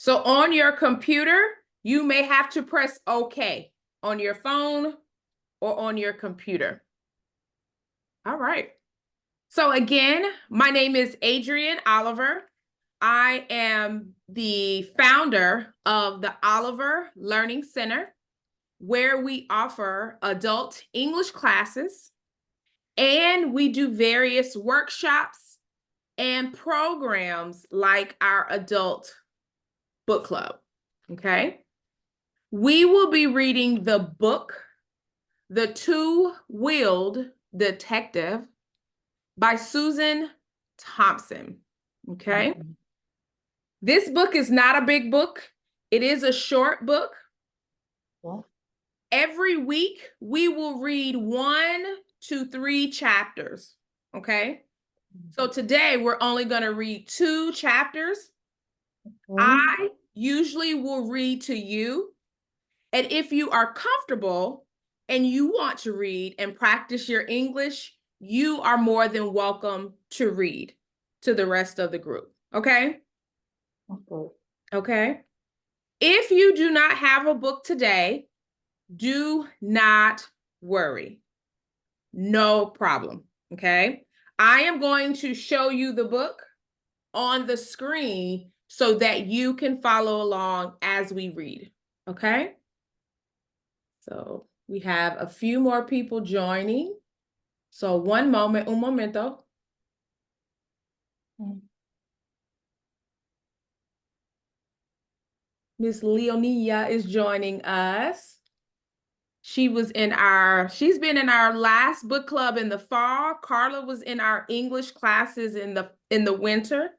So on your computer, you may have to press OK on your phone or on your computer. All right. So again, my name is Adrienne Oliver. I am the founder of the Oliver Learning Center, where we offer adult English classes, and we do various workshops and programs like our adult book club, okay? We will be reading the book, The Two-Wheeled Detective by Susan Thompson, okay? This book is not a big book. It is a short book. Yeah. Every week, we will read 1 to 3 chapters, okay? So today, we're only going to read 2 chapters. I usually will read to you. And if you are comfortable and you want to read and practice your English, you are more than welcome to read to the rest of the group, okay? Okay. Okay. If you do not have a book today, do not worry. No problem, okay? I am going to show you the book on the screen so that you can follow along as we read, okay? So we have a few more people joining. So one moment, un momento. Miss Leonia is joining us. She's been in our last book club in the fall. Carla was in our English classes in the winter.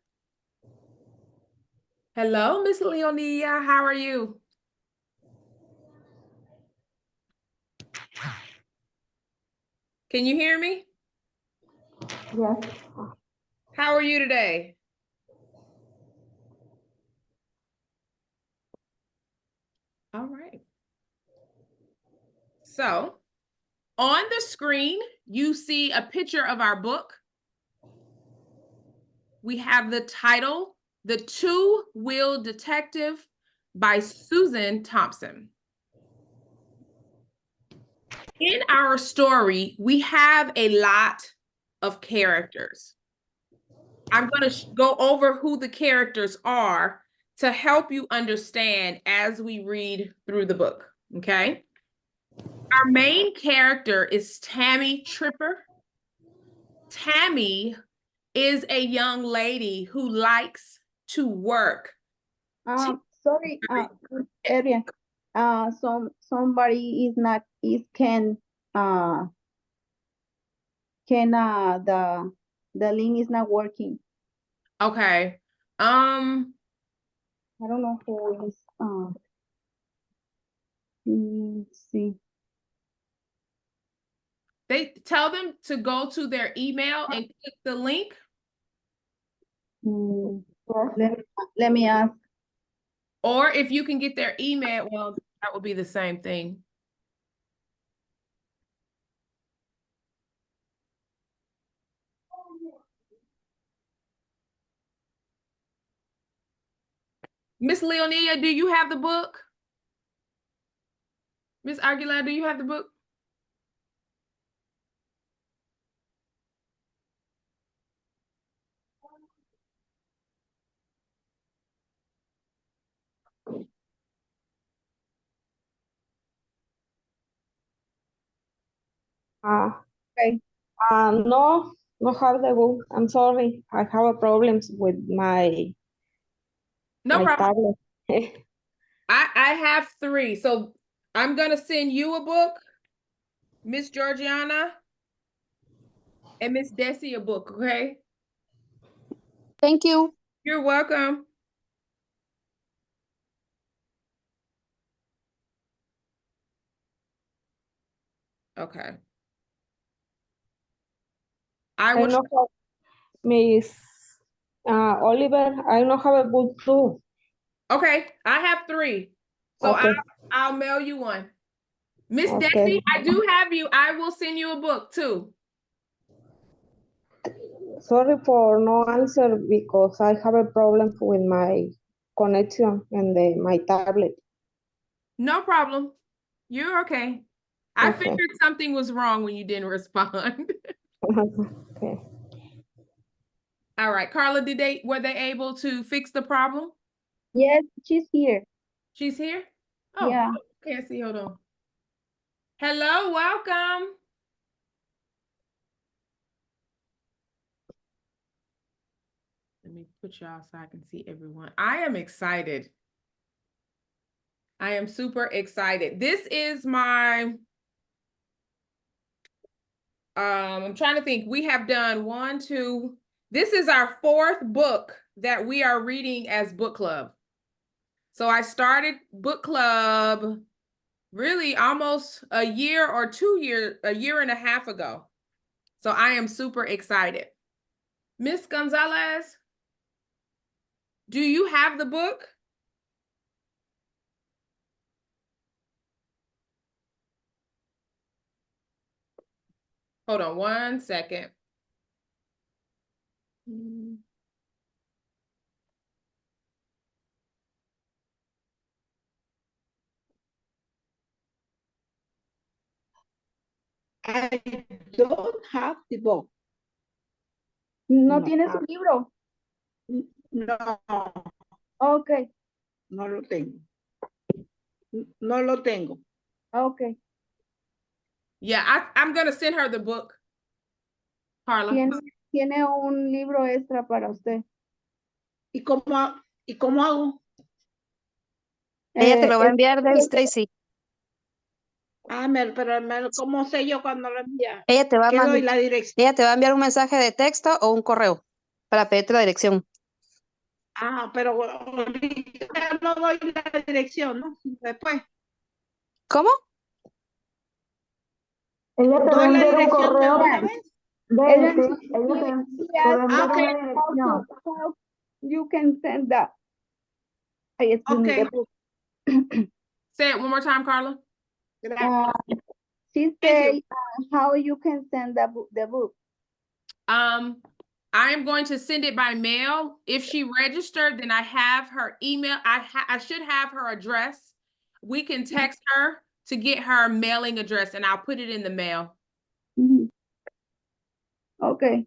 Hello, Miss Leonia, how are you? Can you hear me? Yes. How are you today? All right. So on the screen, you see a picture of our book. We have the title, The Two-Wheeled Detective by Susan Thompson. In our story, we have a lot of characters. I'm going to go over who the characters are to help you understand as we read through the book, okay? Our main character is Tammy Tripper. Tammy is a young lady who likes to work. Sorry, Adrian. Somebody is not the link is not working. Okay. I don't know who is let's see. They tell them to go to their email and click the link. Let me ask. Or if you can get their email, well, that would be the same thing. Miss Leonia, do you have the book? Miss Aguilar, do you have the book? Okay. No, no have the book. I'm sorry. I have a problems with my No problem. tablet. I have 3. So I'm going to send you a book, Miss Georgiana, and Miss Desi a book, okay? Thank you. You're welcome. Okay. I I will. know how Miss Oliver, I know have a book too. Okay, I have 3. So Okay. I'll mail you one. Miss Okay. Desi, I do have you. I will send you a book too. Sorry for no answer because I have a problem with my connection in my tablet. No problem. You're okay. I Okay. figured something was wrong when you didn't respond. Okay. All right, Carla, were they able to fix the problem? Yes, she's here. She's here? Oh, Yeah. can't see. Hold on. Hello, welcome. Let me put y'all so I can see everyone. I am excited. I am super excited. This is my, I'm trying to think. We have done one, two. This is our fourth book that we are reading as book club. So I started book club really almost a year or 2 years, a year and a half ago. So I am super excited. Miss Gonzalez, do you have the book? Hold on 1 second. I don't have the book. ¿No No. tienes un libro? No, Okay. no lo tengo. No lo tengo. Okay. Yeah, I'm going to send her the book, Carla. Tiene un libro extra para usted. ¿Y cómo hago? Ella te lo va a enviar de Stacy. Pero ¿cómo sé yo cuando lo envía? Ella te va a ¿Qué doy mandar, la dirección? ella te va a enviar un mensaje de texto o un correo para pedirte la dirección. Pero ahorita no doy la dirección, ¿no? Después. ¿Cómo? Ella te va a ¿Doy la enviar un dirección de correo. una vez? Ella te va a enviar Ok. una dirección. How you can send that. Okay. Say it one more time, Carla. Gracias. She Thank you. say how you can send the book. I am going to send it by mail. If she registered, then I have her email. I should have her address. We can text her to get her mailing address and I'll put it in the mail. Okay.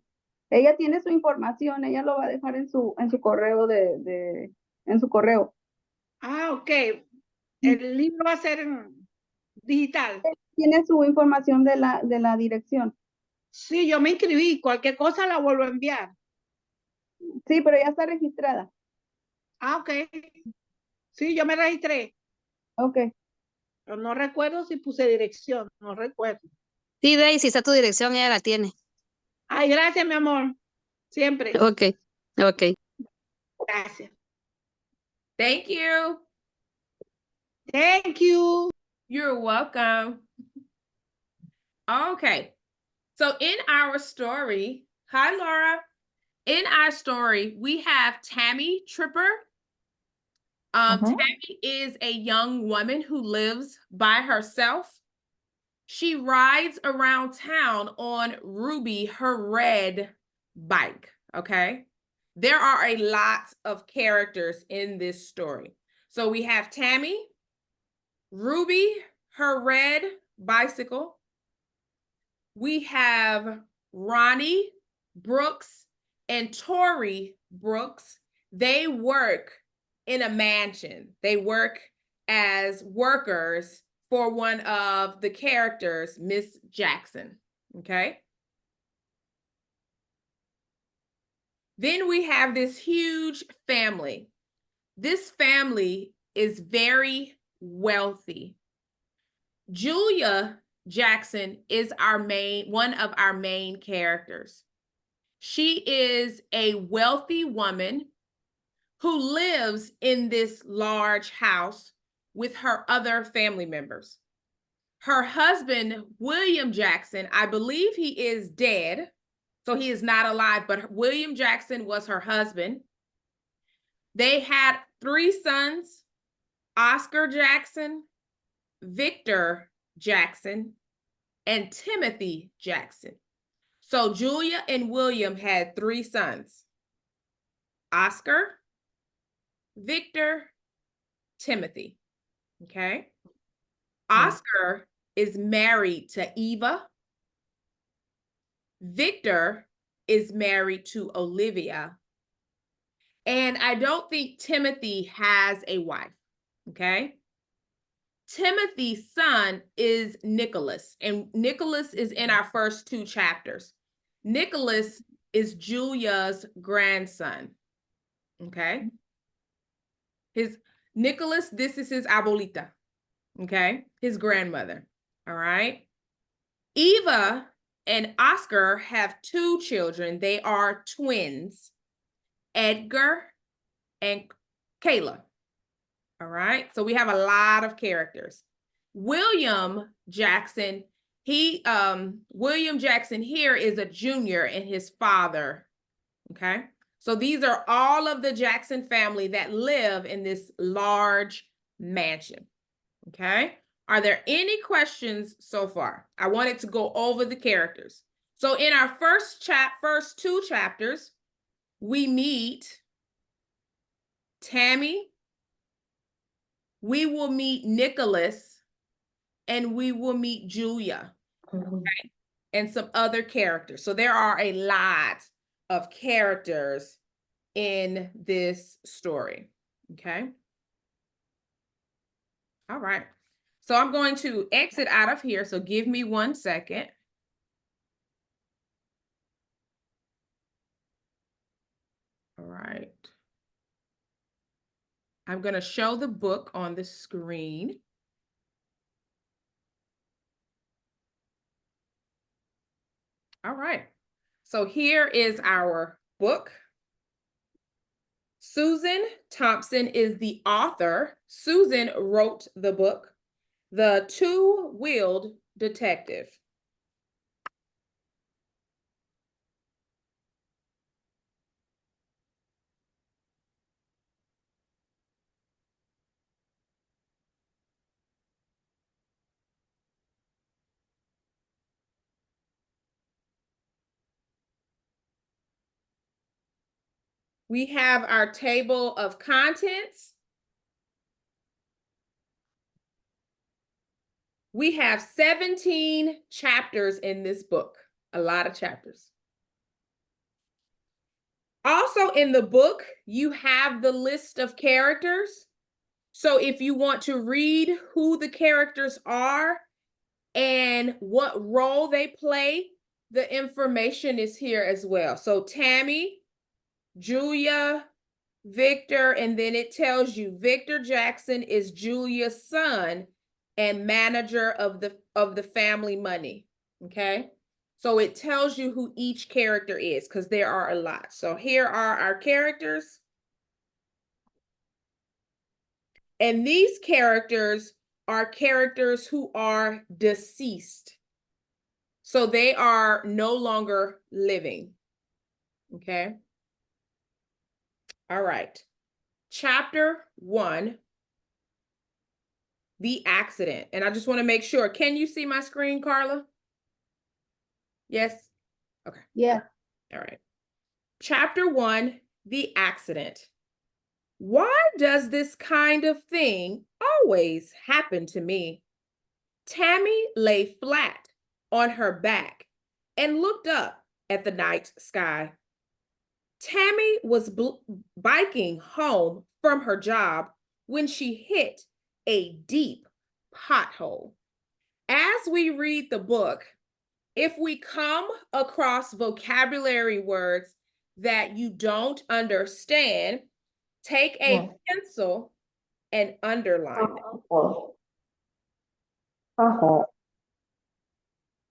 Ella tiene su información, ella lo va a dejar en su correo en su correo. Ok. El libro va a ser digital. Tiene su información de la dirección. Sí, yo me inscribí. Cualquier cosa la vuelvo a enviar. Sí, pero ya está registrada. Ok. Sí, yo me registré. Okay. Pero no recuerdo si puse dirección. No recuerdo. Sí, Daisy, está tu dirección, ella la tiene. Ay, gracias, mi amor. Siempre. Ok. Gracias. Thank you. Thank you. You're welcome. Okay. So in our story, hi, Laura. In our story, we have Tammy Tripper. Tammy is a young woman who lives by herself. She rides around town on Ruby, her red bike, okay? There are a lot of characters in this story. So we have Tammy, Ruby, her red bicycle. We have Ronnie Brooks and Tori Brooks. They work in a mansion. They work as workers for one of the characters, Miss Jackson, okay? Then we have this huge family. This family is very wealthy. Julia Jackson is one of our main characters. She is a wealthy woman who lives in this large house with her other family members. Her husband, William Jackson, I believe he is dead, so he is not alive, but William Jackson was her husband. They had 3 sons, Oscar Jackson, Victor Jackson, and Timothy Jackson. So Julia and William had 3 sons, Oscar, Victor, Timothy. Okay. Oscar is married to Eva. Victor is married to Olivia. And I don't think Timothy has a wife. Okay. Timothy's son is Nicholas, and Nicholas is in our first 2 chapters. Nicholas is Julia's grandson. Okay. Nicholas, this is his abuelita. Okay. His grandmother. All right. Eva and Oscar have 2 children. They are twins, Edgar and Kayla. All right. So we have a lot of characters. William Jackson, William Jackson here is a junior and his father. Okay. So these are all of the Jackson family that live in this large mansion. Okay. Are there any questions so far? I wanted to go over the characters. So in our first 2 chapters, we meet Tammy, we will meet Nicholas, and we will meet Julia, okay? And some other characters. So there are a lot of characters in this story, okay? All right. So I'm going to exit out of here. So give me 1 second. All right. I'm going to show the book on the screen. All right. So here is our book. Susan Thompson is the author. Susan wrote the book, The Two-Wheeled Detective. We have our table of contents. We have 17 chapters in this book, a lot of chapters. Also in the book, you have the list of characters. So if you want to read who the characters are and what role they play, the information is here as well. So Tammy, Julia, Victor, and then it tells you Victor Jackson is Julia's son and manager of the family money. Okay. So it tells you who each character is because there are a lot. So here are our characters. And these characters are characters who are deceased. So they are no longer living. Okay. All right. Chapter 1, the accident. And I just want to make sure, can you see my screen, Carla? Yes? Okay. Yeah. All right. Chapter 1, the accident. Why does this kind of thing always happen to me? Tammy lay flat on her back and looked up at the night sky. Tammy was biking home from her job when she hit a deep pothole. As we read the book, if we come across vocabulary words that you don't understand, take a pencil and underline them.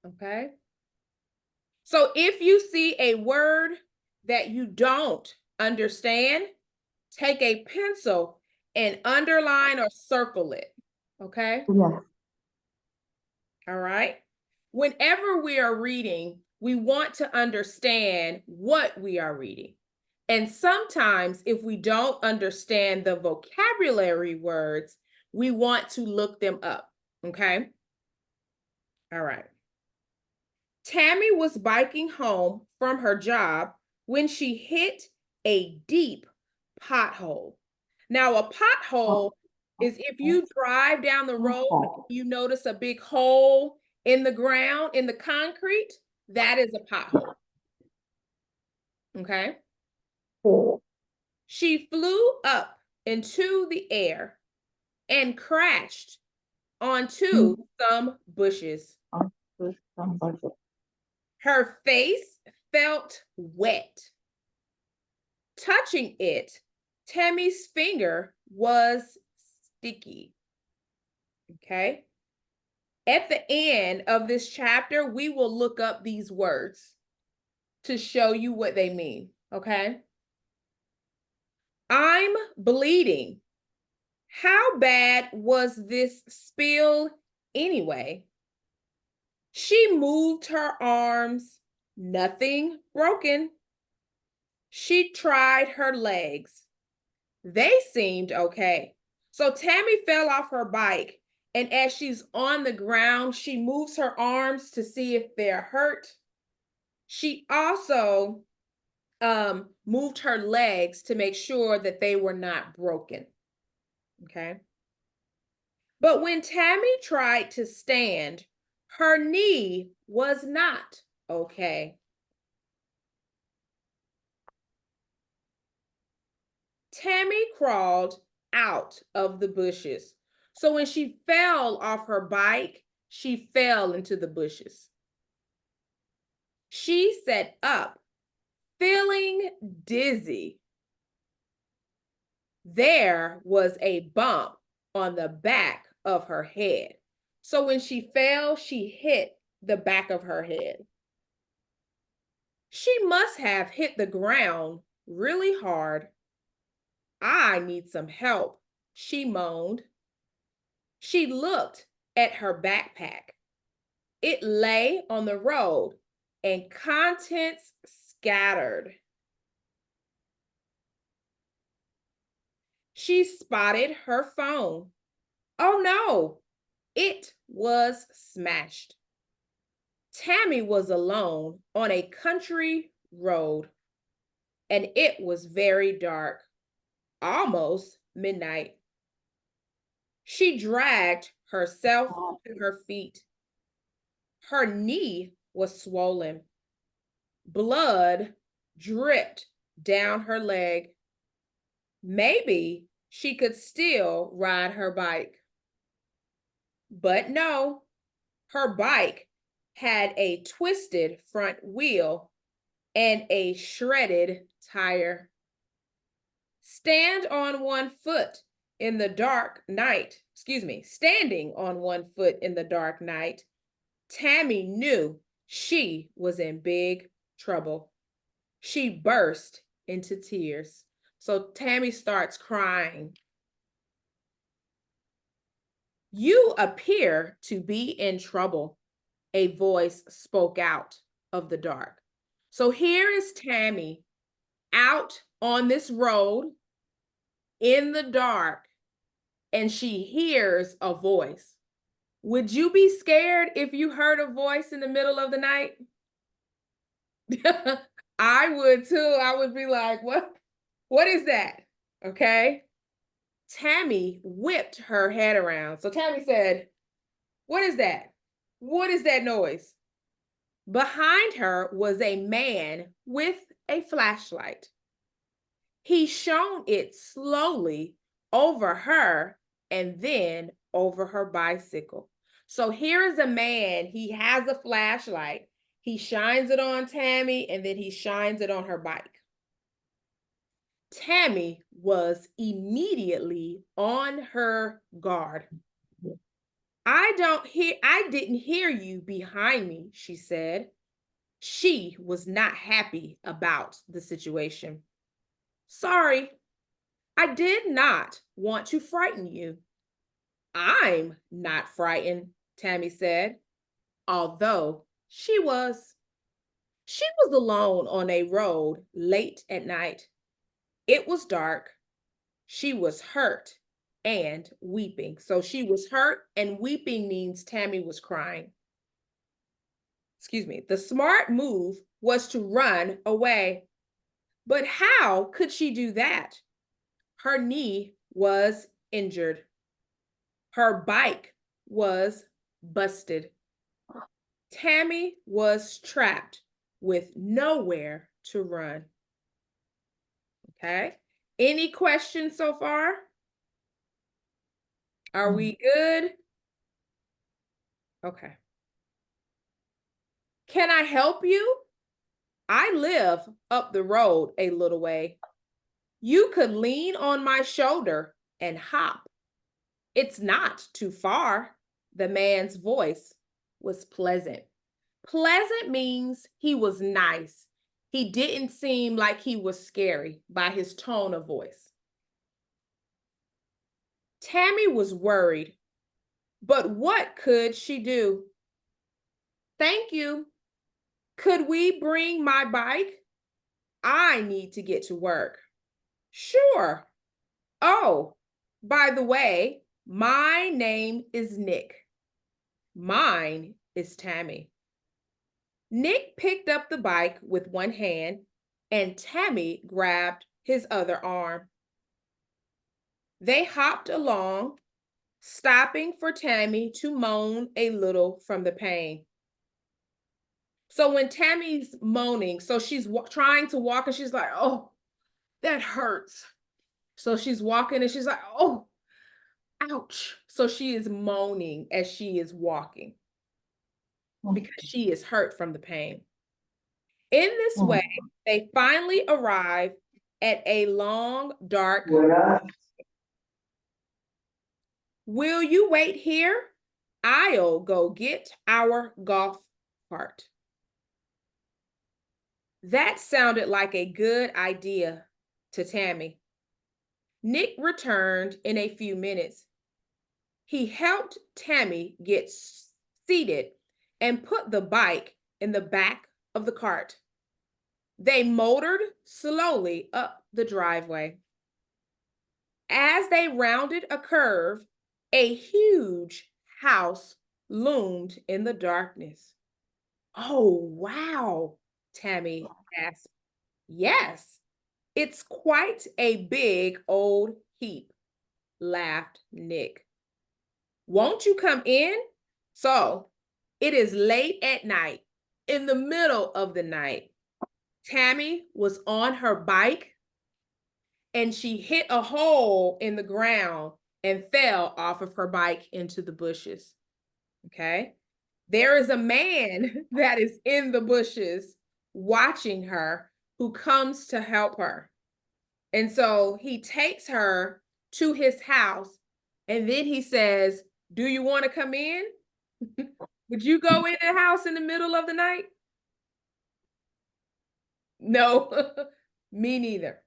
Okay? So if you see a word that you don't understand, take a pencil and underline or circle it. Okay? Yeah. All right. Whenever we are reading, we want to understand what we are reading. And sometimes if we don't understand the vocabulary words, we want to look them up. Okay. All right. Tammy was biking home from her job when she hit a deep pothole. Now, a pothole is if you drive down the road, you notice a big hole in the ground, in the concrete, that is a pothole. Okay? She flew up into the air and crashed onto some bushes. Her face felt wet. Touching it, Tammy's finger was sticky. Okay? At the end of this chapter, we will look up these words to show you what they mean. Okay? I'm bleeding. How bad was this spill anyway? She moved her arms, nothing broken. She tried her legs. They seemed okay. So Tammy fell off her bike, and as she's on the ground, she moves her arms to see if they're hurt. She also moved her legs to make sure that they were not broken. Okay. But when Tammy tried to stand, her knee was not okay. Tammy crawled out of the bushes. So when she fell off her bike, she fell into the bushes. She sat up, feeling dizzy. There was a bump on the back of her head. So when she fell, she hit the back of her head. She must have hit the ground really hard. I need some help, she moaned. She looked at her backpack. It lay on the road and contents scattered. She spotted her phone. Oh no, it was smashed. Tammy was alone on a country road, and it was very dark, almost midnight. She dragged herself to her feet. Her knee was swollen. Blood dripped down her leg. Maybe she could still ride her bike. But no, her bike had a twisted front wheel and a shredded tire. Standing on one foot in the dark night, Tammy knew she was in big trouble. She burst into tears. So Tammy starts crying. You appear to be in trouble, a voice spoke out of the dark. So here is Tammy out on this road in the dark, and she hears a voice. Would you be scared if you heard a voice in the middle of the night? I would too. I would be like, what is that? Okay. Tammy whipped her head around. So Tammy said, what is that? What is that noise? Behind her was a man with a flashlight. He shone it slowly over her and then over her bicycle. So here is a man, he has a flashlight. He shines it on Tammy and then he shines it on her bike. Tammy was immediately on her guard. I didn't hear you behind me, she said. She was not happy about the situation. Sorry, I did not want to frighten you. I'm not frightened, Tammy said, although she was. She was alone on a road late at night. It was dark. She was hurt and weeping. So she was hurt and weeping means Tammy was crying. Excuse me. The smart move was to run away. But how could she do that? her knee was injured. Her bike was busted. Tammy was trapped with nowhere to run. Okay. Any questions so far? Are we good? Okay. Can I help you? I live up the road a little way. You could lean on my shoulder and hop. It's not too far. The man's voice was pleasant. Pleasant means he was nice. He didn't seem like he was scary by his tone of voice. Tammy was worried, but what could she do? Thank you. Could we bring my bike? I need to get to work. Sure. Oh, by the way, my name is Nick. Mine is Tammy. Nick picked up the bike with one hand and Tammy grabbed his other arm. They hopped along, stopping for Tammy to moan a little from the pain. So when Tammy's moaning, so she's trying to walk and she's like, oh, that hurts. So she's walking and she's like, oh, ouch. So she is moaning as she is walking because she is hurt from the pain. In this way, they finally arrive at a long, dark. Will you wait here? I'll go get our golf cart. That sounded like a good idea to Tammy. Nick returned in a few minutes. He helped Tammy get seated and put the bike in the back of the cart. They motored slowly up the driveway. As they rounded a curve, a huge house loomed in the darkness. Oh, wow, Tammy asked. Yes, it's quite a big old heap, laughed Nick. Won't you come in? So it is late at night, in the middle of the night. Tammy was on her bike and she hit a hole in the ground and fell off of her bike into the bushes. Okay. There is a man that is in the bushes watching her who comes to help her. And so he takes her to his house and then he says, do you want to come in? Would you go in the house in the middle of the night? No, me neither.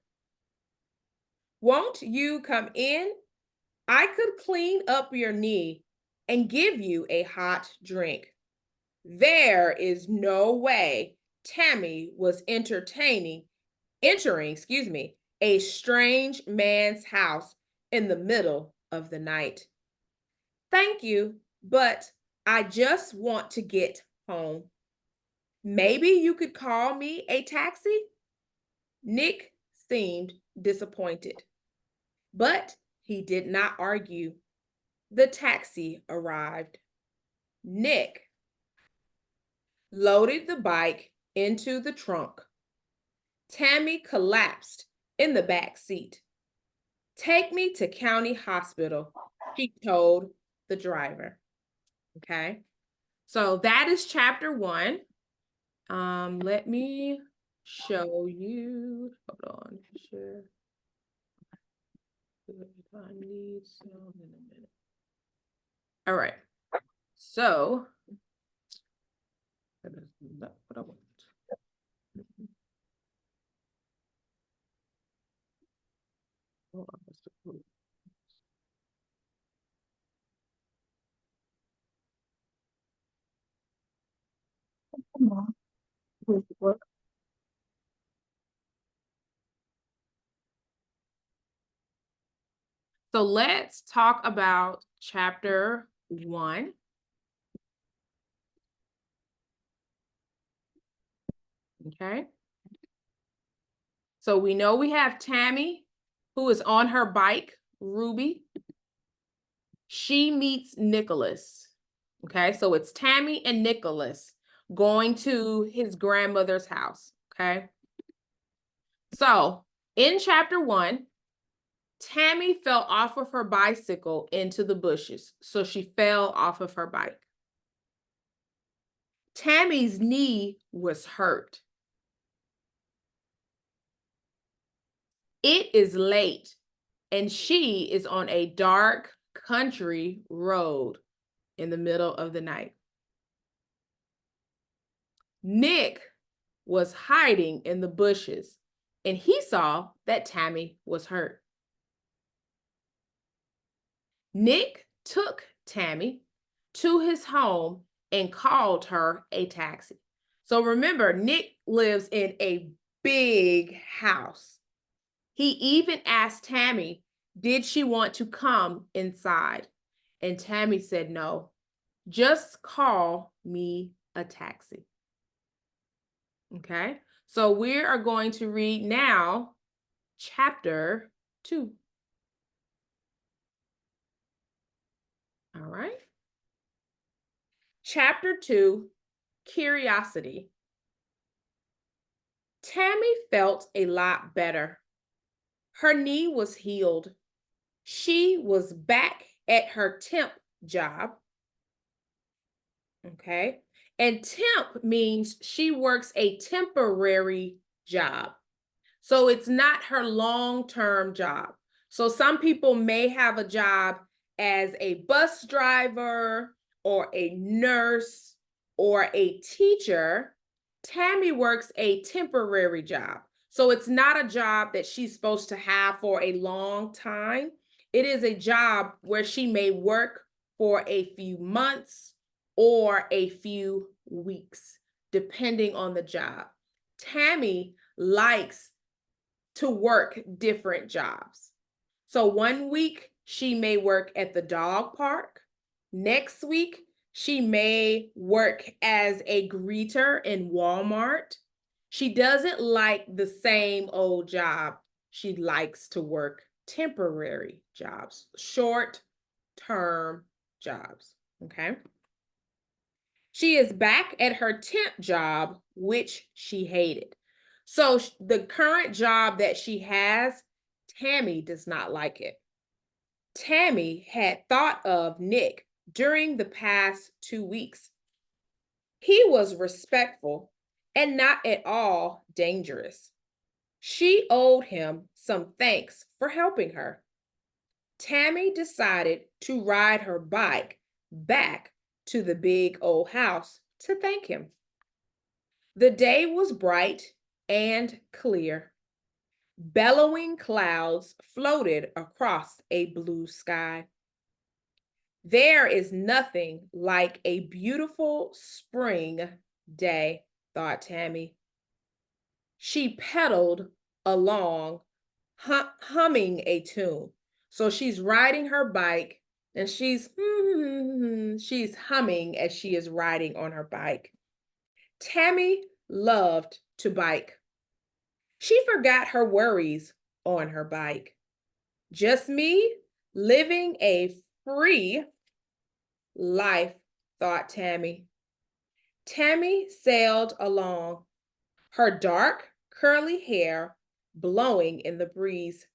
Won't you come in? I could clean up your knee and give you a hot drink. There is no way Tammy was entering, a strange man's house in the middle of the night. Thank you, but I just want to get home. Maybe you could call me a taxi? Nick seemed disappointed, but he did not argue. The taxi arrived. Nick loaded the bike into the trunk. Tammy collapsed in the back seat. Take me to County Hospital, she told the driver. Okay, so that is chapter 1. Let me show you. Hold on, share. I need some in a minute. All right, so that is not what I want. So let's talk about chapter 1. Okay. So we know we have Tammy who is on her bike, Ruby. She meets Nicholas. Okay, so it's Tammy and Nicholas going to his grandmother's house. Okay. So in chapter 1, Tammy fell off of her bicycle into the bushes. So she fell off of her bike. Tammy's knee was hurt. It is late, and she is on a dark country road in the middle of the night. Nick was hiding in the bushes, and he saw that Tammy was hurt. Nick took Tammy to his home and called her a taxi. So remember, Nick lives in a big house. He even asked Tammy, did she want to come inside? And Tammy said, no, just call me a taxi. Okay, so we are going to read now chapter 2. All right. Chapter 2, Curiosity. Tammy felt a lot better. Her knee was healed. She was back at her temp job. Okay. And temp means she works a temporary job. So it's not her long-term job. So some people may have a job as a bus driver or a nurse or a teacher. Tammy works a temporary job. So it's not a job that she's supposed to have for a long time. It is a job where she may work for a few months or a few weeks, depending on the job. Tammy likes to work different jobs. So one week she may work at the dog park. Next week, she may work as a greeter in Walmart. She doesn't like the same old job. She likes to work temporary jobs, short-term jobs, okay? She is back at her temp job, which she hated. So the current job that she has, Tammy does not like it. Tammy had thought of Nick during the past 2 weeks. He was respectful and not at all dangerous. She owed him some thanks for helping her. Tammy decided to ride her bike back to the big old house to thank him. The day was bright and clear. Bellowing clouds floated across a blue sky. There is nothing like a beautiful spring day, thought Tammy. She pedaled along, humming a tune. So she's riding her bike and she's humming as she is riding on her bike. Tammy loved to bike. She forgot her worries on her bike. Just me living a free life, thought Tammy. Tammy sailed along, her dark, curly hair blowing in the breeze.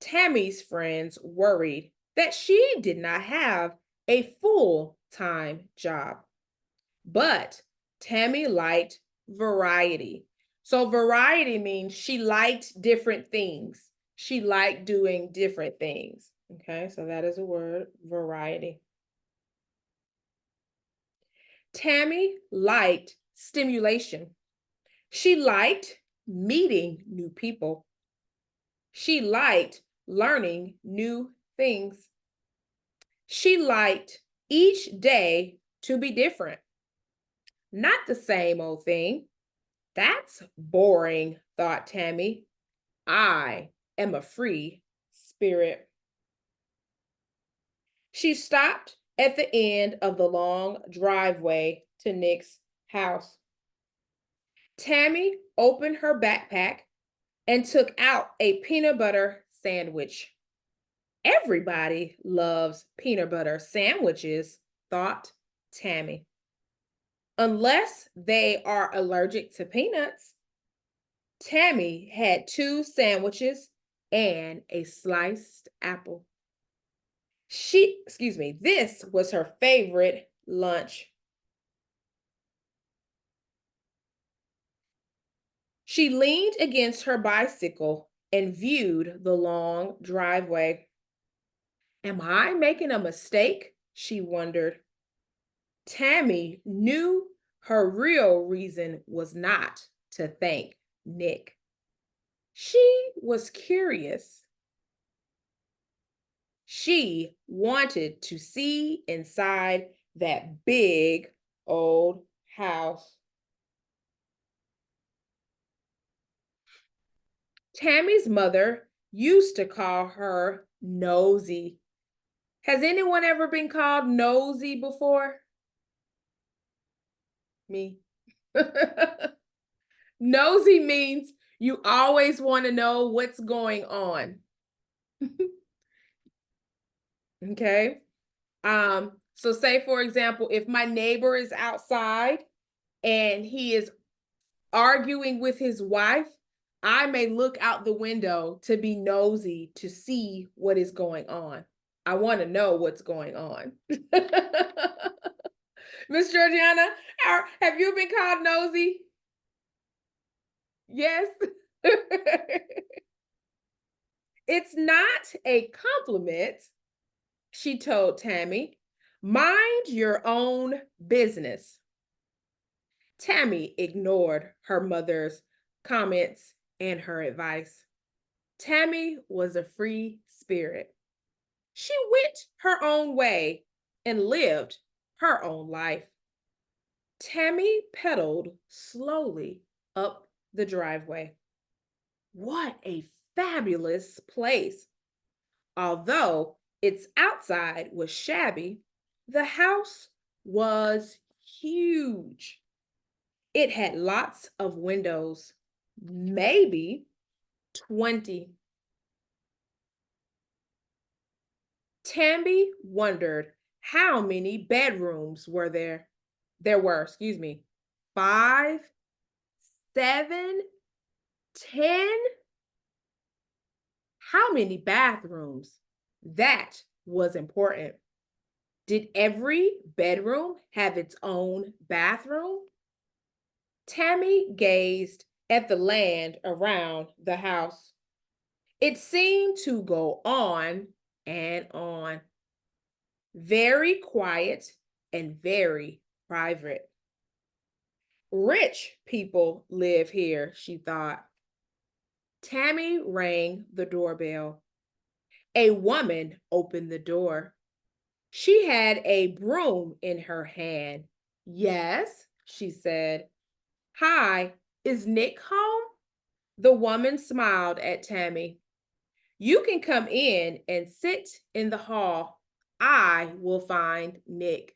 Tammy's friends worried that she did not have a full-time job. But Tammy liked variety. So variety means she liked different things. She liked doing different things. Okay, so that is a word, variety. Tammy liked stimulation. She liked meeting new people. She liked learning new things. She liked each day to be different. Not the same old thing. That's boring, thought Tammy. I am a free spirit. She stopped at the end of the long driveway to Nick's house. Tammy opened her backpack and took out a peanut butter sandwich. Everybody loves peanut butter sandwiches, thought Tammy. Unless they are allergic to peanuts. Tammy had 2 sandwiches and a sliced apple. This was her favorite lunch. She leaned against her bicycle and viewed the long driveway. Am I making a mistake? She wondered. Tammy knew her real reason was not to thank Nick. She was curious. She wanted to see inside that big old house. Tammy's mother used to call her nosy. Has anyone ever been called nosy before? Me. Nosy means you always want to know what's going on. Okay. So say for example, if my neighbor is outside and he is arguing with his wife, I may look out the window to be nosy to see what is going on. I want to know what's going on. Miss Georgiana, have you been called nosy? Yes. It's not a compliment, she told Tammy. Mind your own business. Tammy ignored her mother's comments and her advice. Tammy was a free spirit. She went her own way and lived her own life. Tammy pedaled slowly up the driveway. What a fabulous place! Although its outside was shabby, the house was huge. It had lots of windows, maybe 20. Tammy wondered how many bedrooms were there. There were, 5, 7, 10. How many bathrooms? That was important. Did every bedroom have its own bathroom? Tammy gazed at the land around the house. It seemed to go on and on. Very quiet and very private. Rich people live here, she thought. Tammy rang the doorbell. A woman opened the door. She had a broom in her hand. Yes, she said. Hi, is Nick home? The woman smiled at Tammy. You can come in and sit in the hall. I will find Nick.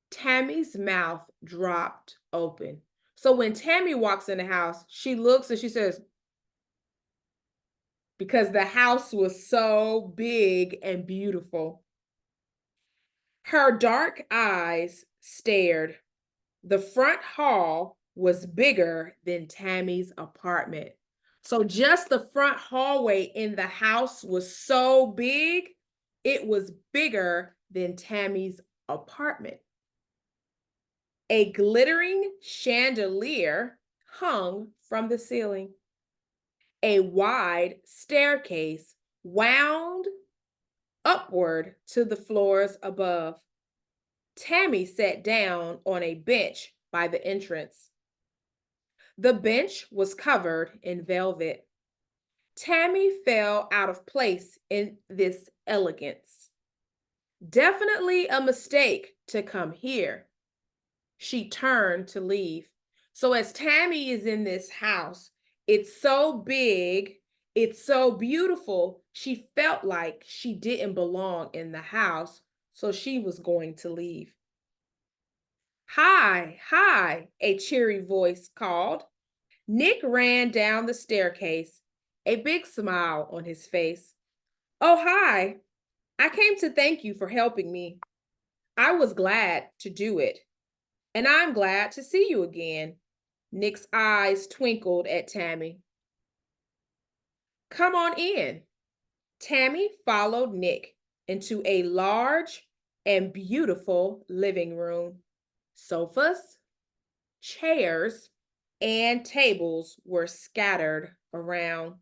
Tammy's mouth dropped open. So when Tammy walks in the house, she looks and she says, because the house was so big and beautiful. Her dark eyes stared. The front hall was bigger than Tammy's apartment. So just the front hallway in the house was so big, it was bigger than Tammy's apartment. A glittering chandelier hung from the ceiling. A wide staircase wound upward to the floors above. Tammy sat down on a bench by the entrance. The bench was covered in velvet. Tammy fell out of place in this elegance. Definitely a mistake to come here. She turned to leave. So as Tammy is in this house, it's so big, it's so beautiful, she felt like she didn't belong in the house, so she was going to leave. Hi, hi, a cheery voice called. Nick ran down the staircase a big smile on his face. Oh, hi. I came to thank you for helping me. I was glad to do it. And I'm glad to see you again. Nick's eyes twinkled at Tammy. Come on in. Tammy followed Nick into a large and beautiful living room. Sofas, chairs, and tables were scattered around.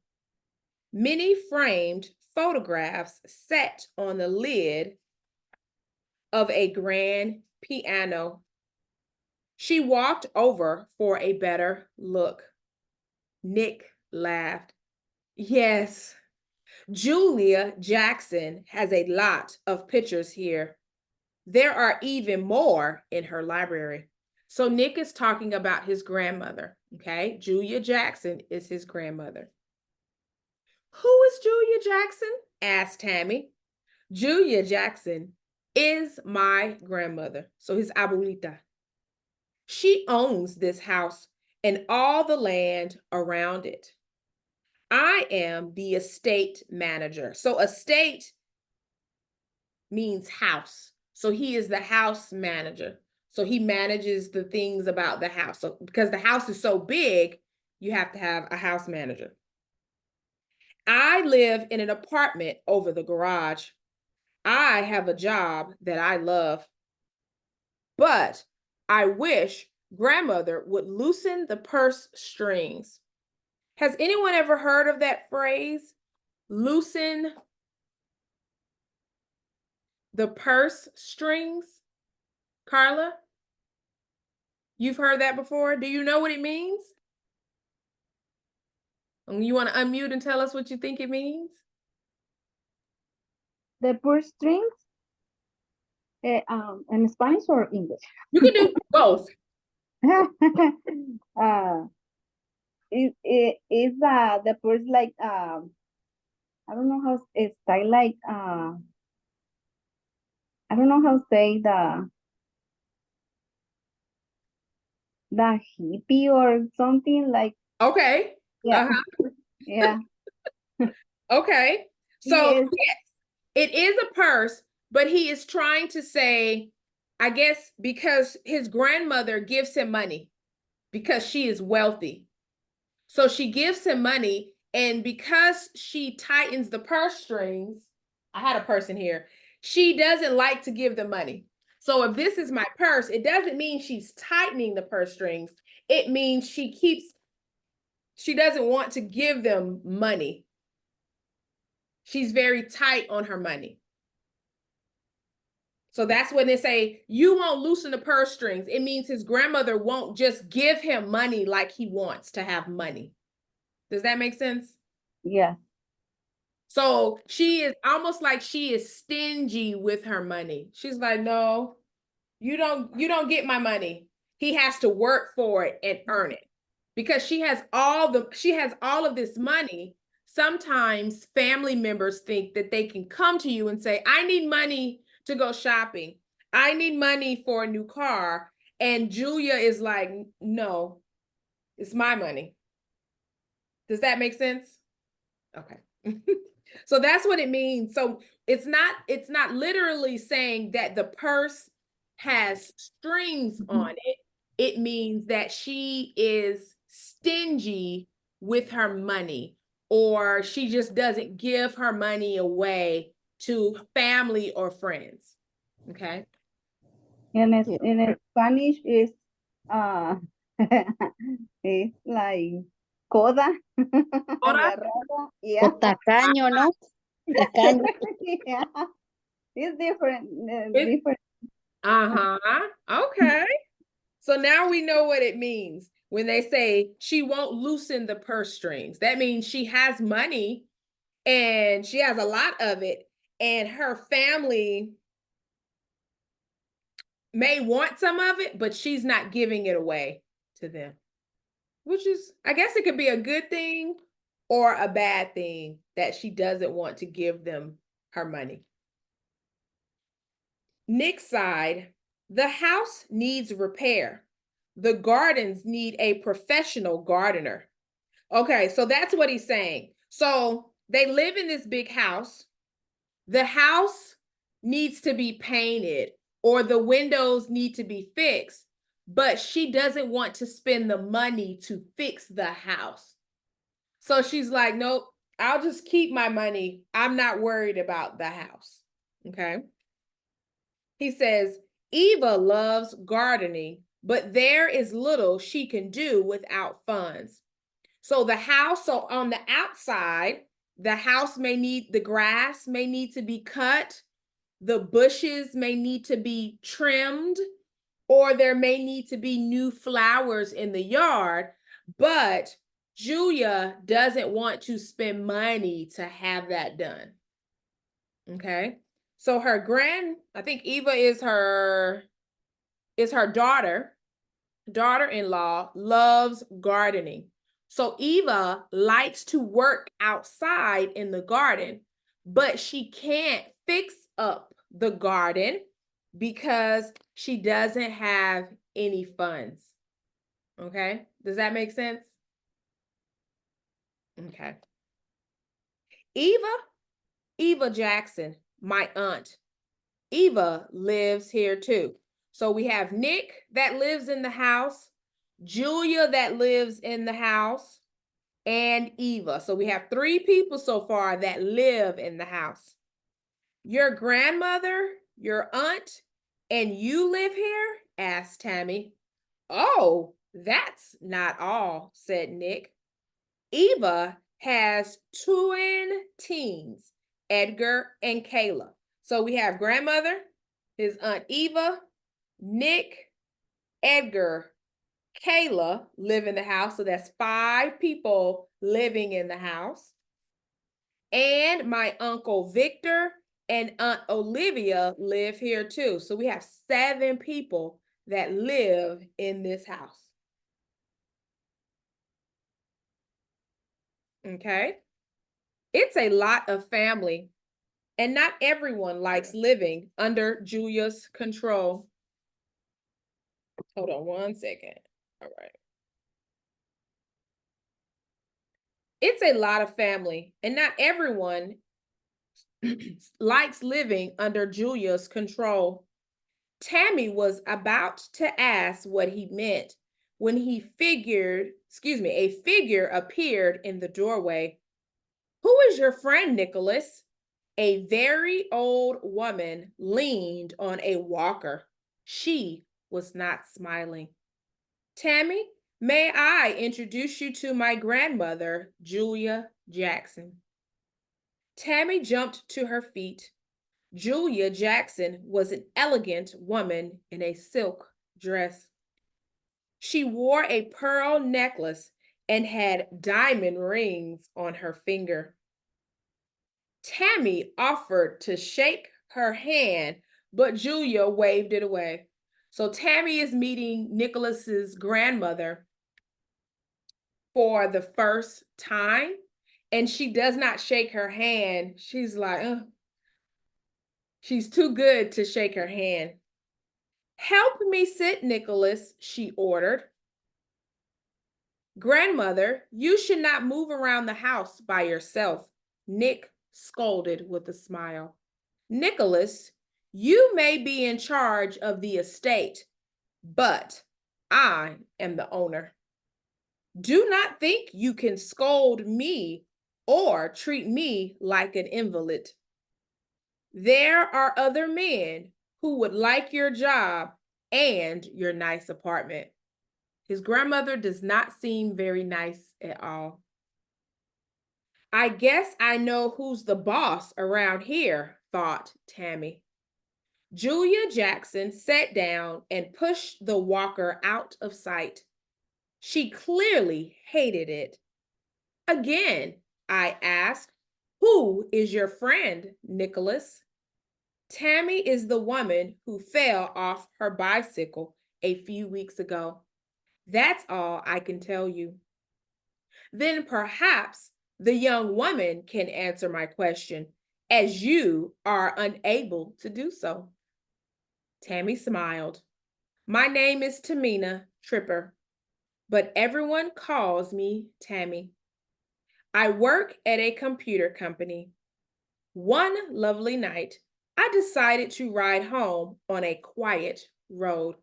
Many framed photographs sat on the lid of a grand piano. She walked over for a better look. Nick laughed. Yes, Julia Jackson has a lot of pictures here. There are even more in her library. So Nick is talking about his grandmother, okay? Julia Jackson is his grandmother. Who is Julia Jackson? Asked Tammy. Julia Jackson is my grandmother, so his abuelita. She owns this house and all the land around it. I am the estate manager. So estate means house. So he is the house manager. So he manages the things about the house. So because the house is so big, you have to have a house manager. I live in an apartment over the garage. I have a job that I love. But I wish grandmother would loosen the purse strings. Has anyone ever heard of that phrase? Loosen the purse strings? Carla, you've heard that before? Do you know what it means? You want to unmute and tell us what you think it means? The purse strings, in Spanish or English? You can do both. uh, is the purse like I don't know how it's style like I don't know how to say the hippie or something like Okay. yeah Uh-huh. yeah Okay. So yes yes, it is a purse, but he is trying to say, I guess, because his grandmother gives him money because she is wealthy. So she gives him money, and because she tightens the purse strings, I had a person here, she doesn't like to give the money. So if this is my purse, it doesn't mean she's tightening the purse strings. It means she doesn't want to give them money. She's very tight on her money. So that's when they say, you won't loosen the purse strings. It means his grandmother won't just give him money like he wants to have money. Does that make sense? yeah So she is almost like she is stingy with her money. She's like, no, you don't get my money. He has to work for it and earn it. Because she has all of this money. Sometimes family members think that they can come to you and say, I need money to go shopping. I need money for a new car. And Julia is like, no, it's my money. Does that make sense? Okay. So that's what it means. So it's not literally saying that the purse has strings on it. It means that she is stingy with her money, or she just doesn't give her money away to family or friends. Okay. in Spanish is uh it's like coda Coda? agarrada yeah O tacaño, ¿no? Tacaño. yeah it's different It- different Uh-huh. Okay. So now we know what it means when they say she won't loosen the purse strings. That means she has money and she has a lot of it, and her family may want some of it, but she's not giving it away to them, which is, I guess it could be a good thing or a bad thing that she doesn't want to give them her money. Nick sighed, the house needs repair. The gardens need a professional gardener. Okay, so that's what he's saying. So they live in this big house. The house needs to be painted or the windows need to be fixed, but she doesn't want to spend the money to fix the house. So she's like, nope, I'll just keep my money. I'm not worried about the house. Okay. He says, Eva loves gardening, but there is little she can do without funds. So on the outside, the grass may need to be cut, the bushes may need to be trimmed, or there may need to be new flowers in the yard, but Julia doesn't want to spend money to have that done. Okay. So I think Eva is her daughter-in-law loves gardening. So Eva likes to work outside in the garden, but she can't fix up the garden because she doesn't have any funds. Okay, does that make sense? Okay. Eva Jackson, my aunt. Eva lives here too. So we have Nick that lives in the house, Julia that lives in the house, and Eva. So we have 3 people so far that live in the house. Your grandmother, your aunt, and you live here? Asked Tammy. Oh, that's not all, said Nick. Eva has twin teens, Edgar and Kayla. So we have grandmother, his aunt Eva, Nick, Edgar, Kayla live in the house. So that's 5 people living in the house. And my uncle Victor and Aunt Olivia live here too. So we have 7 people that live in this house. Okay. It's a lot of family, and not everyone likes living under Julia's control. Hold on one second. All right. It's a lot of family, and not everyone likes living under Julia's control. Tammy was about to ask what he meant when a figure appeared in the doorway. Who is your friend, Nicholas? A very old woman leaned on a walker. She was not smiling. Tammy, may I introduce you to my grandmother, Julia Jackson? Tammy jumped to her feet. Julia Jackson was an elegant woman in a silk dress. She wore a pearl necklace and had diamond rings on her finger. Tammy offered to shake her hand, but Julia waved it away. So Tammy is meeting Nicholas's grandmother for the first time, and she does not shake her hand. She's like, she's too good to shake her hand. Help me sit, Nicholas, she ordered. Grandmother, you should not move around the house by yourself, Nick scolded with a smile. Nicholas, you may be in charge of the estate, but I am the owner. Do not think you can scold me or treat me like an invalid. There are other men who would like your job and your nice apartment. His grandmother does not seem very nice at all. I guess I know who's the boss around here, thought Tammy. Julia Jackson sat down and pushed the walker out of sight. She clearly hated it. Again, I asked, who is your friend, Nicholas? Tammy is the woman who fell off her bicycle a few weeks ago. That's all I can tell you. Then perhaps the young woman can answer my question, as you are unable to do so. Tammy smiled. My name is Tamina Tripper, but everyone calls me Tammy. I work at a computer company. One lovely night, I decided to ride home on a quiet road.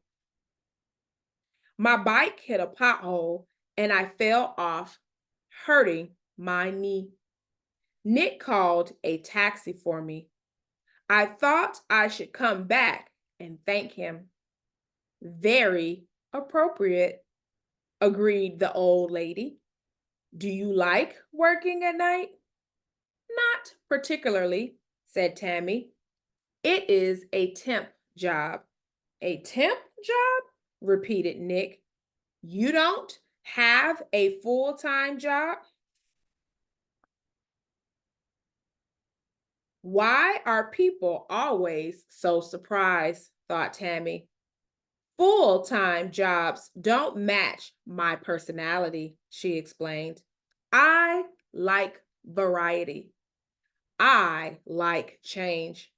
My bike hit a pothole and I fell off, hurting my knee. Nick called a taxi for me. I thought I should come back and thank him. Very appropriate, agreed the old lady. Do you like working at night? Not particularly, said Tammy. It is a temp job. A temp job? Repeated Nick. You don't have a full-time job? Why are people always so surprised? Thought Tammy. Full-time jobs don't match my personality, she explained. I like variety. I like change.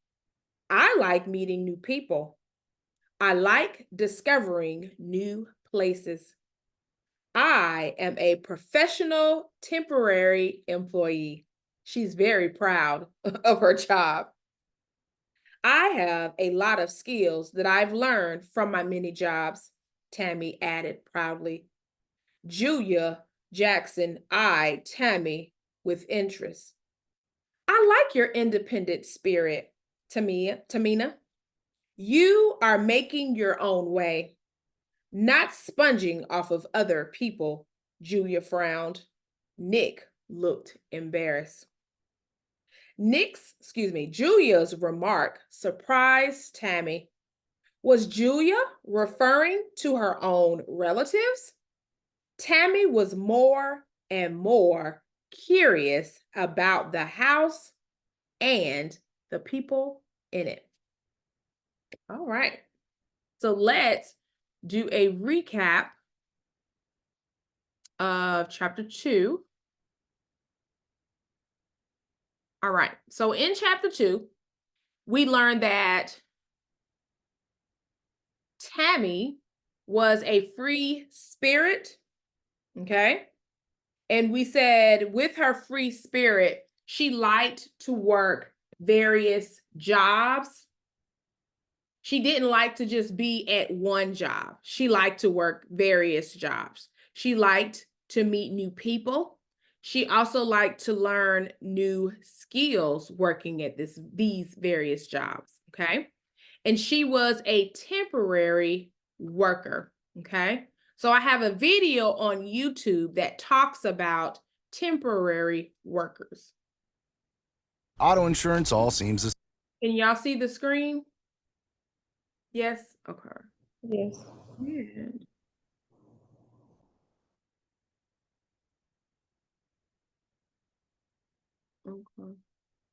I like meeting new people. I like discovering new places. I am a professional temporary employee. She's very proud of her job. I have a lot of skills that I've learned from my many jobs, Tammy added proudly. Julia Jackson eyed Tammy with interest. I like your independent spirit, Tamina. You are making your own way, not sponging off of other people, Julia frowned. Nick looked embarrassed. Julia's remark surprised Tammy. Was Julia referring to her own relatives? Tammy was more and more curious about the house and the people in it. All right. So let's do a recap of chapter 2. All right. So in chapter 2, we learned that Tammy was a free spirit. Okay. And we said with her free spirit, she liked to work various jobs. She didn't like to just be at one job. She liked to work various jobs. She liked to meet new people. She also liked to learn new skills working at these various jobs, okay? And she was a temporary worker, okay? So I have a video on YouTube that talks about temporary workers. Auto insurance all seems the Can y'all see the screen? Yes? Okay. Yes. Good. Okay,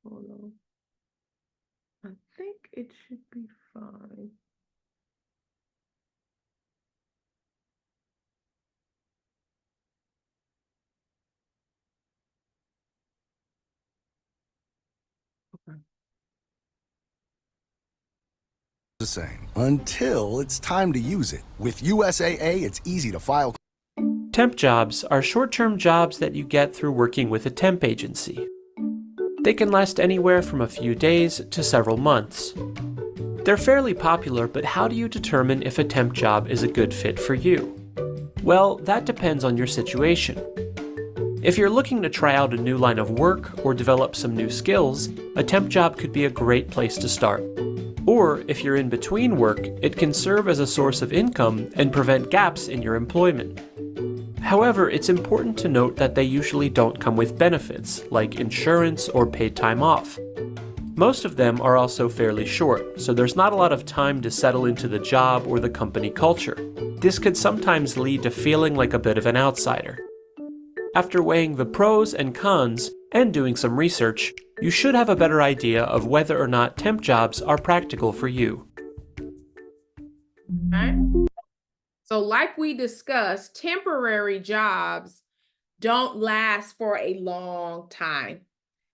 hold on. I think it should be fine. Okay. same until it's time to use it. With USAA, it's easy to file. Temp jobs are short-term jobs that you get through working with a temp agency. They can last anywhere from a few days to several months. They're fairly popular, but how do you determine if a temp job is a good fit for you? Well, that depends on your situation. If you're looking to try out a new line of work or develop some new skills, a temp job could be a great place to start. Or if you're in between work, it can serve as a source of income and prevent gaps in your employment. However, it's important to note that they usually don't come with benefits, like insurance or paid time off. Most of them are also fairly short, so there's not a lot of time to settle into the job or the company culture. This could sometimes lead to feeling like a bit of an outsider. After weighing the pros and cons and doing some research, you should have a better idea of whether or not temp jobs are practical for you. Okay. So like we discussed, temporary jobs don't last for a long time.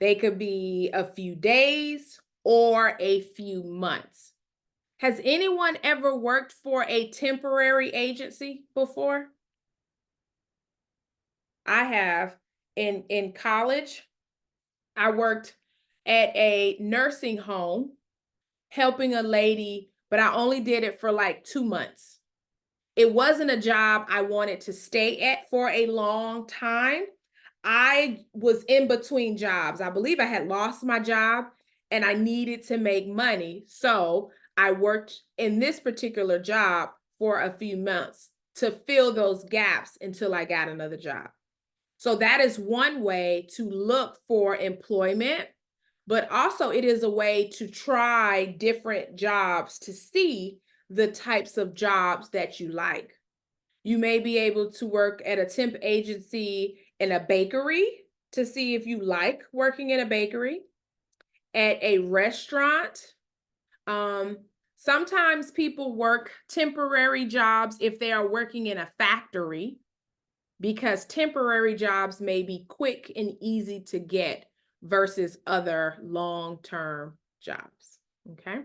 They could be a few days or a few months. Has anyone ever worked for a temporary agency before? I have, in college, I worked at a nursing home helping a lady, but I only did it for like 2 months. It wasn't a job I wanted to stay at for a long time. I was in between jobs. I believe I had lost my job and I needed to make money. So I worked in this particular job for a few months to fill those gaps until I got another job. So that is one way to look for employment, but also it is a way to try different jobs to see the types of jobs that you like. You may be able to work at a temp agency in a bakery to see if you like working in a bakery, at a restaurant. Sometimes people work temporary jobs if they are working in a factory, because temporary jobs may be quick and easy to get versus other long-term jobs. Okay.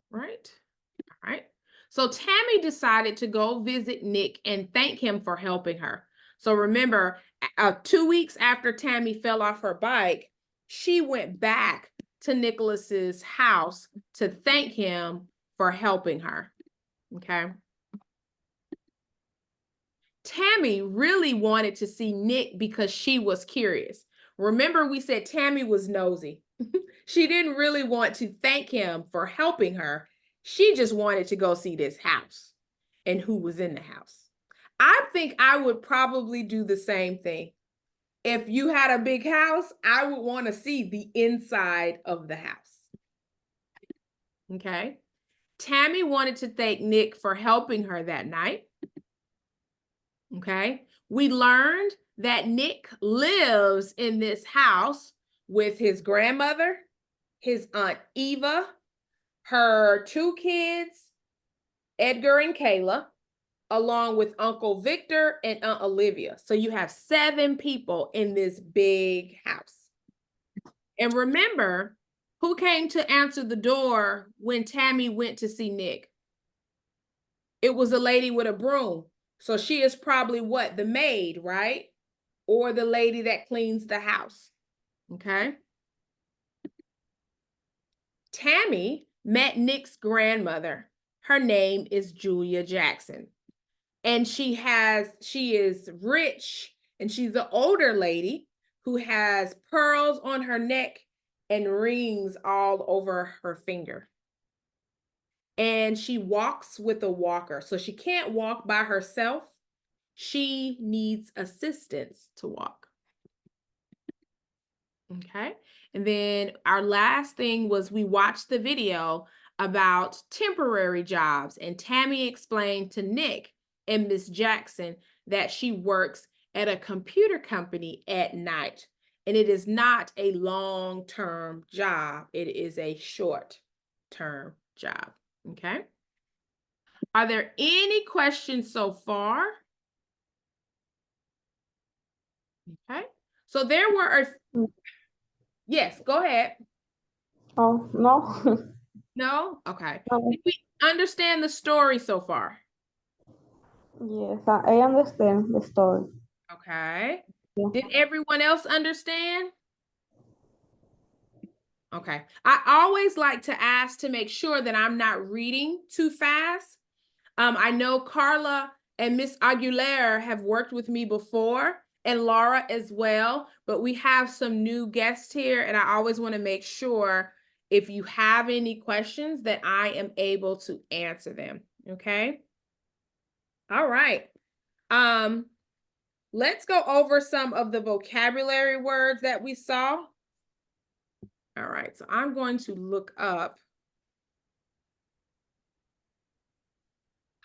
Right. All right. So Tammy decided to go visit Nick and thank him for helping her. So remember, 2 weeks after Tammy fell off her bike, she went back to Nicholas's house to thank him for helping her. Okay. Tammy really wanted to see Nick because she was curious. Remember, we said Tammy was nosy. She didn't really want to thank him for helping her. She just wanted to go see this house and who was in the house. I think I would probably do the same thing. If you had a big house, I would want to see the inside of the house. Okay. Tammy wanted to thank Nick for helping her that night. Okay. We learned that Nick lives in this house with his grandmother, his Aunt Eva, her 2 kids, Edgar and Kayla, along with Uncle Victor and Aunt Olivia. So you have 7 people in this big house. And remember, who came to answer the door when Tammy went to see Nick? It was a lady with a broom. So she is probably what? The maid, right? Or the lady that cleans the house. Okay. Tammy met Nick's grandmother. Her name is Julia Jackson. And she is rich, and she's an older lady who has pearls on her neck and rings all over her finger. And she walks with a walker. So she can't walk by herself. She needs assistance to walk. Okay. And then our last thing was we watched the video about temporary jobs, and Tammy explained to Nick and Miss Jackson that she works at a computer company at night, and it is not a long-term job. It is a short-term job. Okay. Are there any questions so far? Okay. So there were yes, go ahead. Oh, no. No? Okay. No. Did we understand the story so far? Yes, I understand the story. Okay. Yeah. Did everyone else understand? Okay. I always like to ask to make sure that I'm not reading too fast. I know Carla and Miss Aguilera have worked with me before, and Laura as well, but we have some new guests here, and I always want to make sure if you have any questions that I am able to answer them. Okay. All right. Let's go over some of the vocabulary words that we saw. All right, so I'm going to look up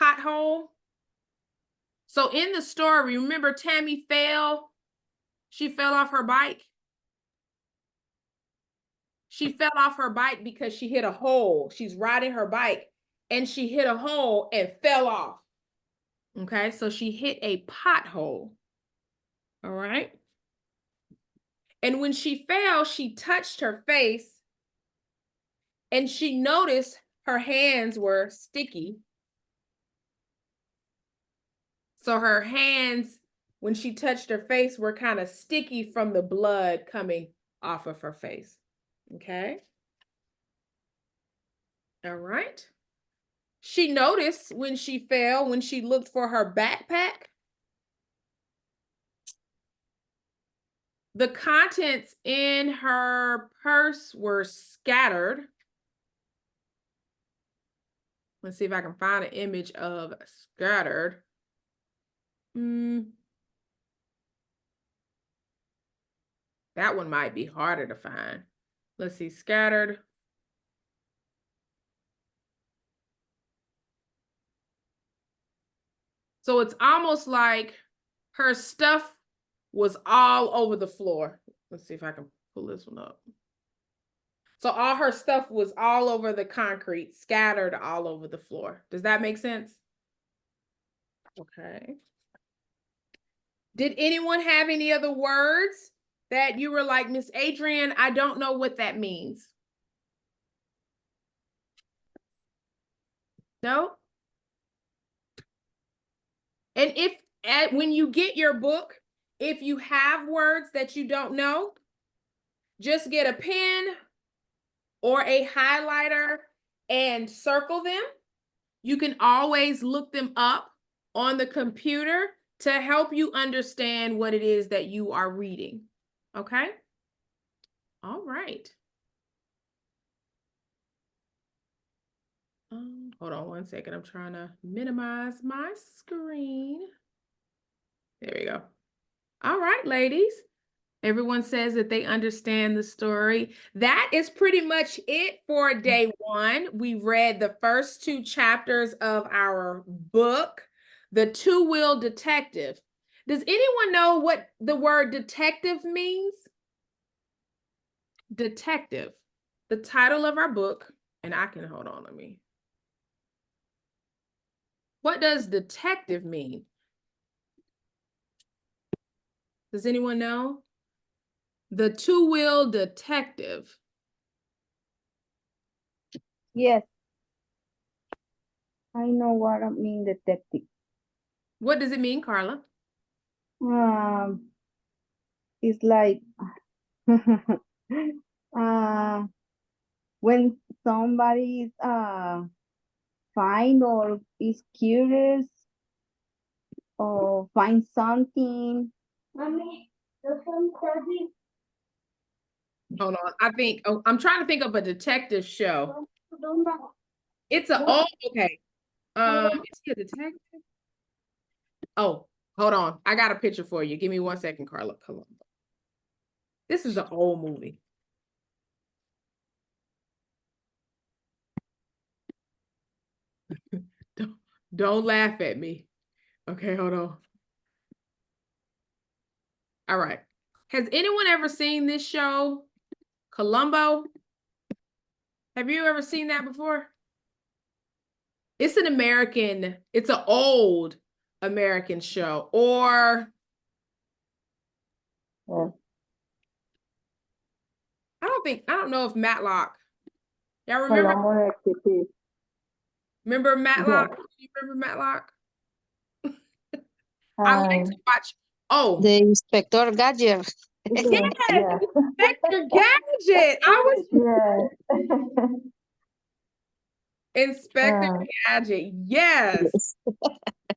pothole. So in the story, remember Tammy fell? She fell off her bike. She fell off her bike because she hit a hole. She's riding her bike and she hit a hole and fell off. Okay, so she hit a pothole. All right. And when she fell, she touched her face and she noticed her hands were sticky. So her hands when she touched her face were kind of sticky from the blood coming off of her face. Okay. All right. She noticed when she fell, when she looked for her backpack, the contents in her purse were scattered. Let's see if I can find an image of scattered. That one might be harder to find. Let's see, scattered. So it's almost like her stuff was all over the floor. Let's see if I can pull this one up. So all her stuff was all over the concrete, scattered all over the floor. Does that make sense? Okay. Did anyone have any other words that you were like, Miss Adrienne, I don't know what that means? No? And when you get your book, if you have words that you don't know, just get a pen or a highlighter and circle them. You can always look them up on the computer to help you understand what it is that you are reading. Okay? All right. Hold on one second. I'm trying to minimize my screen. There we go. All right, ladies. Everyone says that they understand the story. That is pretty much it for day one. We read the first 2 chapters of our book, The Two-Wheel Detective. Does anyone know what the word detective means? Detective. The title of our book, and I can hold on, let me. What does detective mean? Does anyone know? The Two-Wheel Detective. Yes. I know what I mean, detective. What does it mean, Carla? It's like when somebody is find or is curious or find something. Mommy, Hold on. I'm trying to think of a detective show. It's okay. Is he a detective? Oh, hold on. I got a picture for you. Give me 1 second, Carla. Come on. This is an old movie. Don't laugh at me. Okay, hold on. All right. Has anyone ever seen this show, Columbo? Have you ever seen that before? It's an old American show. Or I don't know if Matlock. Y'all remember? Remember Matlock? You remember Matlock? I like to watch. Oh, The Inspector Gadget. yes, Inspector Gadget. Inspector Gadget. Yes. Yes.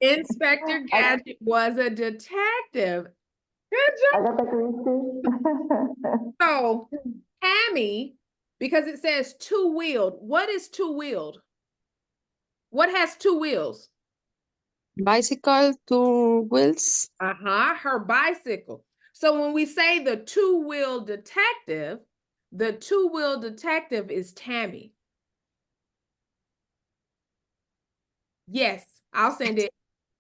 Inspector Gadget was a detective. Good job. So, Tammy, because it says two-wheeled. What is two-wheeled? What has 2 wheels? Bicycle, 2 wheels. Her bicycle. So when we say the two-wheel detective is Tammy. Yes, I'll send it.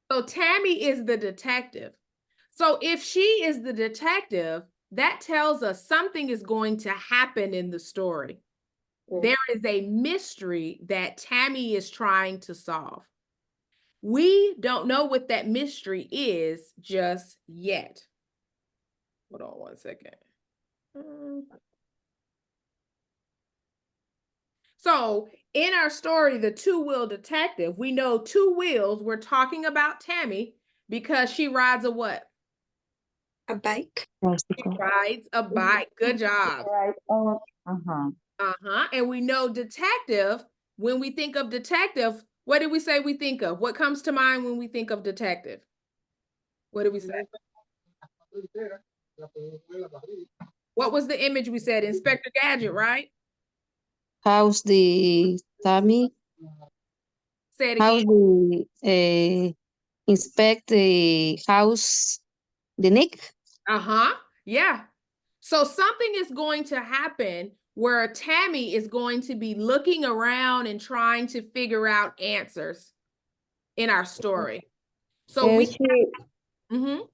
So Tammy is the detective. So if she is the detective, that tells us something is going to happen in the story. There is a mystery that Tammy is trying to solve. We don't know what that mystery is just yet. Hold on 1 second. So in our story, The Two-Wheel Detective, we know 2 wheels. We're talking about Tammy because she rides a what? A bike. She rides a bike. Good job. Right. Oh, uh-huh. Uh-huh. And we know detective, when we think of detective, what did we say we think of? What comes to mind when we think of detective? What did we say? What was the image we said? Inspector Gadget, right? How's the Tammy? Say it How's again. the inspect the house, the Nick? Uh-huh. Yeah. So something is going to happen where Tammy is going to be looking around and trying to figure out answers in our story. So we Mhm.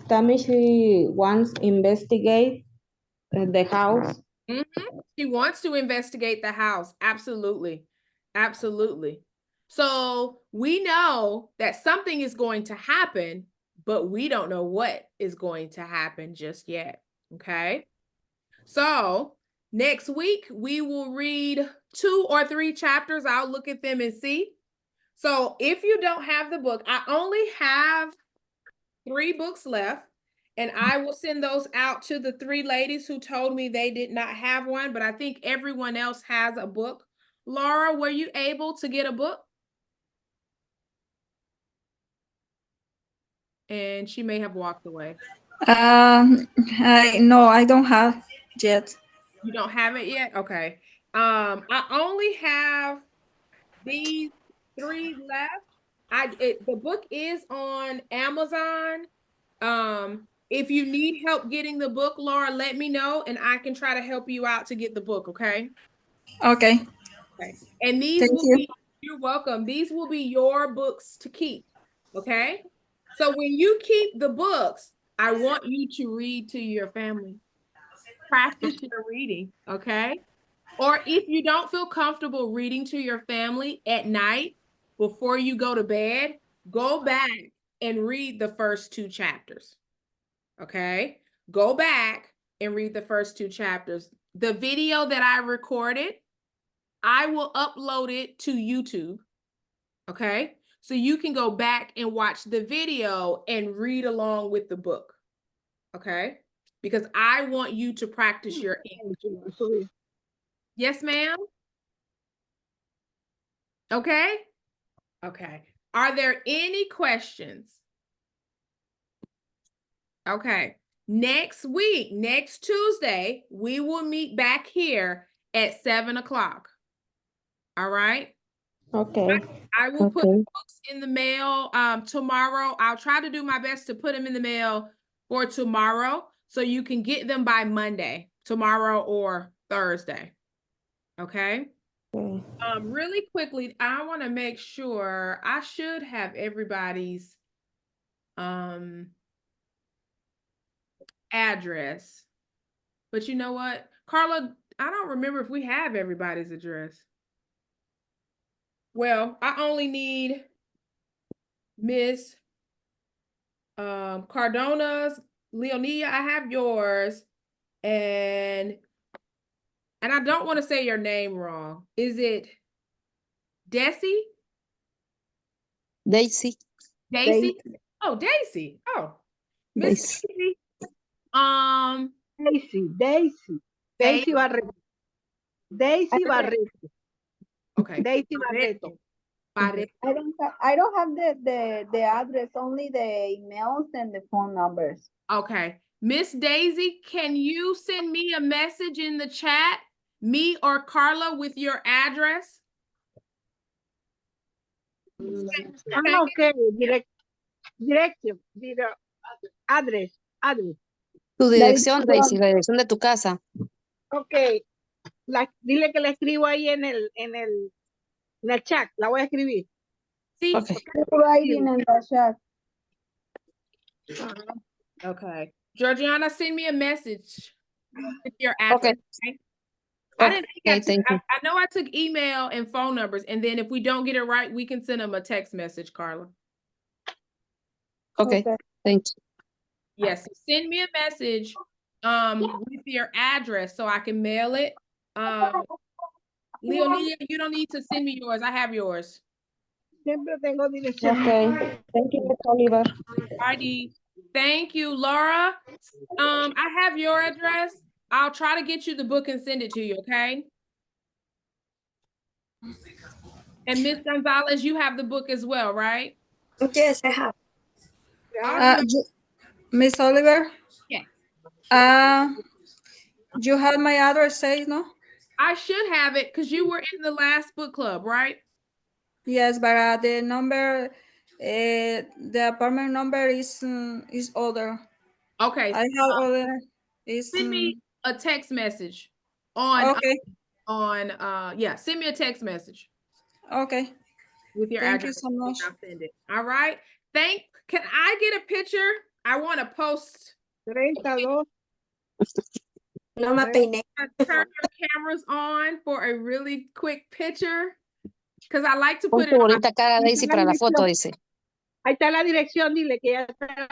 Tammy, she wants investigate the house. Mhm. She wants to investigate the house. Absolutely. Absolutely. So we know that something is going to happen, but we don't know what is going to happen just yet. Okay. So next week we will read 2 or 3 chapters. I'll look at them and see. So if you don't have the book, I only have 3 books left, and I will send those out to the 3 ladies who told me they did not have one, but I think everyone else has a book. Laura, were you able to get a book? And she may have walked away. No, I don't have yet. You don't have it yet? Okay. I only have these 3 left. The book is on Amazon. If you need help getting the book, Laura, let me know and I can try to help you out to get the book, okay? Okay. Okay. And these Thank will you. be, you're welcome. These will be your books to keep, okay? So when you keep the books, I want you to read to your family. Practice your reading, okay? Or if you don't feel comfortable reading to your family at night before you go to bed, go back and read the first 2 chapters. Okay? Go back and read the first 2 chapters. The video that I recorded, I will upload it to YouTube. Okay? So you can go back and watch the video and read along with the book. Okay? Because I want you to practice your English. Yes, ma'am? Okay? Okay. Are there any questions? Okay. Next week, next Tuesday, we will meet back here at 7 o'clock. All right. Okay. I will put Okay. books in the mail tomorrow. I'll try to do my best to put them in the mail for tomorrow so you can get them by Monday, tomorrow or Thursday. Okay. Okay. Really quickly, I want to make sure I should have everybody's address. But you know what? Carla, I don't remember if we have everybody's address. Well, I only need Miss Cardona's, Leonia, I have yours. And I don't want to say your name wrong. Is it Desi? Daisy. Daisy? Oh, Daisy. Oh, Miss Daisy. Daisy. Daisy Daisy. Barreto. Daisy Barreto. Okay. Daisy Barreto. Barreto. I don't have the address, only the emails and the phone numbers. Okay. Miss Daisy, can you send me a message in the chat, me or Carla, with your address? Okay, address. Tu dirección, Daisy, la dirección de tu casa. Okay, dile que la escribo ahí en el chat, la voy a escribir. Sí. Okay. Writing in the chat. Okay. Georgiana, send me a message with your address. Okay. I didn't think Thank you. I know I took email and phone numbers, and then if we don't get it right, we can send them a text message, Carla. Okay. Thank you. Yes, send me a message with your address so I can mail it. Leonia, you don't need to send me yours. I have yours. Siempre tengo dirección. Okay. Thank you, Miss Oliver. ID. Thank you, Laura. I have your address. I'll try to get you the book and send it to you, okay? And Miss Gonzalez, you have the book as well, right? Yes, I have. Gracias. Miss Oliver, Yes. you have my address saved, no? I should have it because you were in the last book club, right? Yes, but the number, the apartment number is other. Okay. I have other. Is Send me a text message on okay. yeah, send me a text message Okay. with your Thank you address. so much. I'll send it. All right. Can I get a picture? I want to post. 32. No me peiné. Turn your cameras on for a really quick picture. Because I like to Pon put tu it on my bonita cara, Daisy, para la foto, dice. Ahí está la dirección, dile que ya está